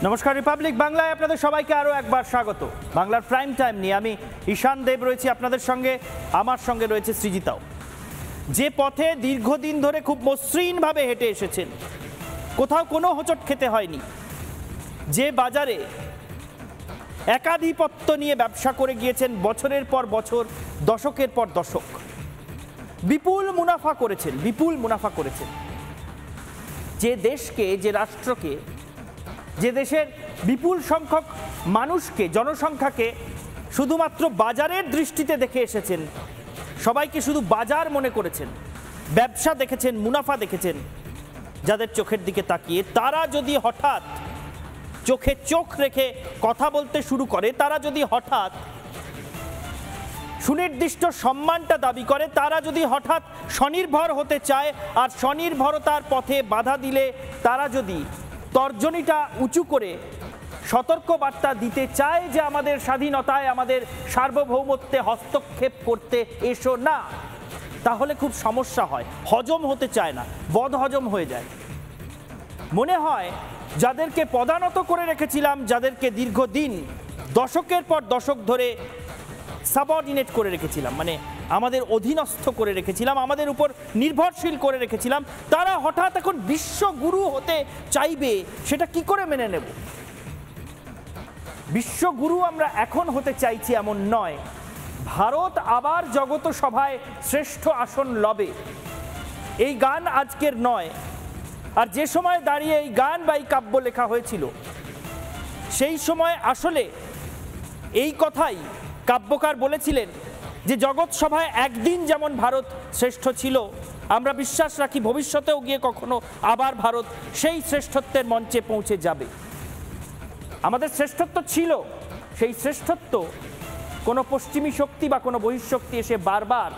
নমস্কার, রিপাবলিক বাংলায় আপনাদের সবাইকে আরও একবার স্বাগত। বাংলার প্রাইম টাইম নিয়ে আমি ঈশান দেব রয়েছি আপনাদের সঙ্গে, আমার সঙ্গে রয়েছে সৃজিতাও। যে পথে দীর্ঘদিন ধরে খুব মসৃণভাবে হেঁটে এসেছেন, কোথাও কোনো হোঁচট খেতে হয়নি, যে বাজারে একাধিপত্য নিয়ে ব্যবসা করে গিয়েছেন বছরের পর বছর, দশকের পর দশক, বিপুল মুনাফা করেছেন, যে দেশকে, যে রাষ্ট্রকে, যে দেশের বিপুল সংখ্যক মানুষকে, জনসংখ্যাকে শুধুমাত্র বাজারের দৃষ্টিতে দেখে এসেছেন, সবাইকে শুধু বাজার মনে করেছেন, ব্যবসা দেখেছেন, মুনাফা দেখেছেন, যাদের চোখের দিকে তাকিয়ে তারা যদি হঠাৎ চোখে চোখ রেখে কথা বলতে শুরু করে, তারা যদি হঠাৎ সুনির্দিষ্ট সম্মানটা দাবি করে, তারা যদি হঠাৎ স্বনির্ভর হতে চায় আর স্বনির্ভরতার পথে বাধা দিলে তারা যদি তর্জনীটা উঁচু করে সতর্ক বার্তা দিতে চায় যে আমাদের স্বাধীনতায়, আমাদের সার্বভৌমত্বে হস্তক্ষেপ করতে এসো না, তাহলে খুব সমস্যা হয়, হজম হতে চায় না, বদহজম হয়ে যায়। মনে হয় যাদেরকে পদানত করে রেখেছিলাম, যাদেরকে দীর্ঘদিন দশকের পর দশক ধরে সাবঅর্ডিনেট করে রেখেছিলাম, মানে আমাদের অধীনস্থ করে রেখেছিলাম, আমাদের উপর নির্ভরশীল করে রেখেছিলাম, তারা হঠাৎ এখন বিশ্বগুরু হতে চাইবে, সেটা কি করে মেনে নেব? বিশ্বগুরু আমরা এখন হতে চাইছি এমন নয়, ভারত আবার জগত সভায় শ্রেষ্ঠ আসন লবে, এই গান আজকের নয়। আর যে সময় দাঁড়িয়ে এই গান বা এই কাব্য লেখা হয়েছিল, সেই সময় আসলে এই কথাই কাব্যকার বলেছিলেন যে জগৎ সভায় একদিন যেমন ভারত শ্রেষ্ঠ ছিল, আমরা বিশ্বাস রাখি ভবিষ্যতেও গিয়ে কখনো আবার ভারত সেই শ্রেষ্ঠত্বের মঞ্চে পৌঁছে যাবে। আমাদের শ্রেষ্ঠত্ব ছিল, সেই শ্রেষ্ঠত্ব কোনো পশ্চিমী শক্তি বা কোনো বহিঃশক্তি এসে বারবার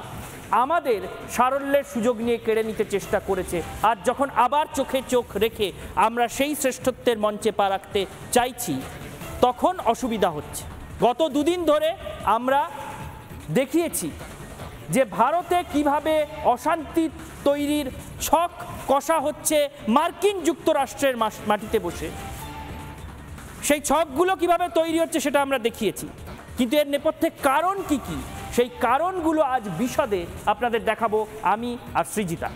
আমাদের সারল্যের সুযোগ নিয়ে কেড়ে নিতে চেষ্টা করেছে। আর যখন আবার চোখে চোখ রেখে আমরা সেই শ্রেষ্ঠত্বের মঞ্চে পা রাখতে চাইছি, তখন অসুবিধা হচ্ছে। গত দুদিন ধরে আমরা দেখিয়েছি যে ভারতে কিভাবে অশান্তি তৈরির ছক কষা হচ্ছে মার্কিন যুক্তরাষ্ট্রের মাটিতে বসে। সেই ছকগুলো কিভাবে তৈরি হচ্ছে সেটা আমরা দেখিয়েছি, কিন্তু এর নেপথ্যে কারণ কি কি, সেই কারণগুলো আজ বিশদে আপনাদের দেখাবো আমি আর সৃজিতা।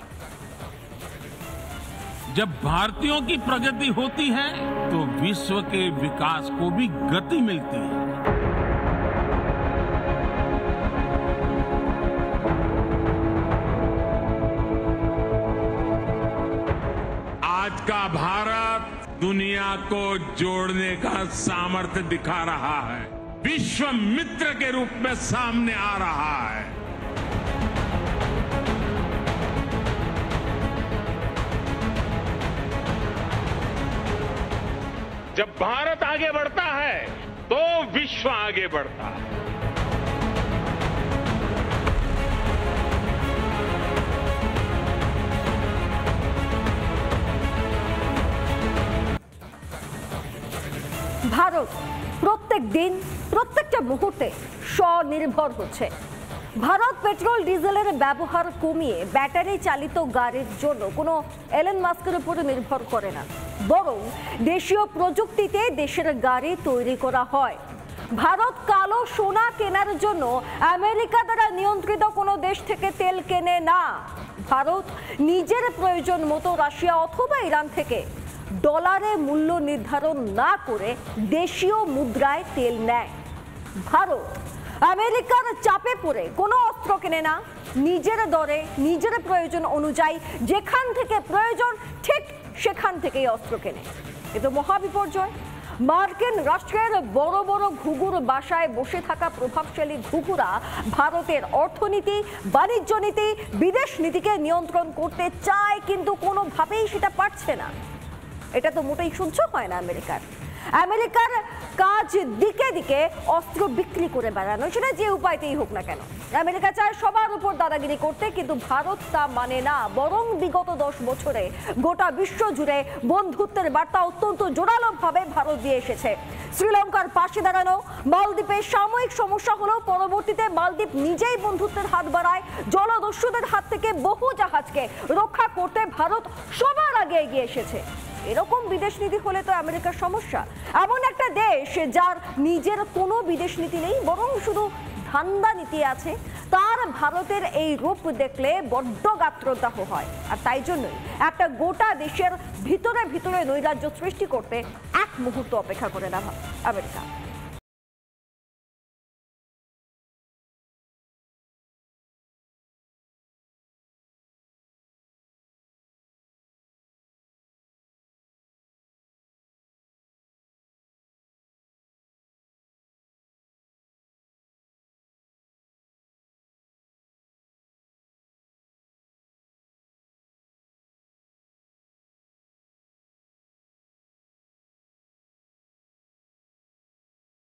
जब भारतीयों की प्रगति होती है तो विश्व के विकास को भी गति मिलती है। आज का भारत दुनिया को जोड़ने का सामर्थ्य दिखा रहा है, विश्व मित्र के रूप में सामने आ रहा है। जब भारत आगे बढ़ता है तो विश्व आगे बढ़ता है। ভারত প্রত্যেক দিন, প্রত্যেকটা মুহূর্তে স্বনির্ভর হচ্ছে। ভারত পেট্রোল ডিজেলের ব্যবহার কমিয়ে ব্যাটারি চালিত গাড়ির জন্য কোনো এলন মাস্কের উপরে নির্ভর করে না, বরং দেশীয় প্রযুক্তিতে দেশের গাড়ি তৈরি করা হয়। ভারত কালো সোনা কেনার জন্য আমেরিকা দ্বারা নিয়ন্ত্রিত কোনো দেশ থেকে তেল কেনে না। ভারত নিজের প্রয়োজন মতো রাশিয়া অথবা ইরান থেকে ডলারে মূল্য নির্ধারণ না করে দেশীয় মুদ্রায় তেল নেয়। ভারত আমেরিকার চাপে পড়ে কোনো অস্ত্র কেনে না, নিজের দরে, নিজের প্রয়োজন অনুযায়ী যেখান থেকে প্রয়োজন ঠিক সেখান থেকেই অস্ত্র কেনে। এ তো মহাবিপর্যয়। মার্কিন রাষ্ট্রের বড় বড় ঘুঘুর বাসায় বসে থাকা প্রভাবশালী ঘুঘুরা ভারতের অর্থনীতি, বাণিজ্য নীতি, বিদেশ নীতিকে নিয়ন্ত্রণ করতে চায়, কিন্তু কোনোভাবেই সেটা পারছে না। এটা তো মোটেই সহ্য হয় না আমেরিকার কাজ দিকে দিকে অস্ত্র বিক্রি করে বেড়ানো, সেটা যে উপায়তেই হোক না কেন। আমেরিকা চায় সবার উপর দাদাগিরি করতে, কিন্তু ভারত তা মানে না। বরং বিগত 10 বছরে গোটা বিশ্ব জুড়ে বন্ধুত্বের বার্তা অত্যন্ত জোরালোভাবে ভারত দিয়ে এসেছে। শ্রীলঙ্কার পাশে দাঁড়ানো, মালদ্বীপের সাময়িক সমস্যা হলেও পরবর্তীতে মালদ্বীপ নিজেই বন্ধুত্বের হাত বাড়ায়। জলদস্যুদের হাত থেকে বহু জাহাজকে রক্ষা করতে ভারত সবার আগে এগিয়ে এসেছে। এরকম বিদেশ নীতি হলে তো আমেরিকার সমস্যা। এমন একটা দেশ যার নিজের কোনো বিদেশ নীতি নেই, বরং শুধু ধান্দা নীতি আছে, তার ভারতের এই রূপ দেখলে বড্ড গাত্রদাহ হয়। আর তাই জন্যই একটা গোটা দেশের ভিতরে ভিতরে নৈরাজ্য সৃষ্টি করতে এক মুহূর্ত অপেক্ষা করে না আমেরিকা।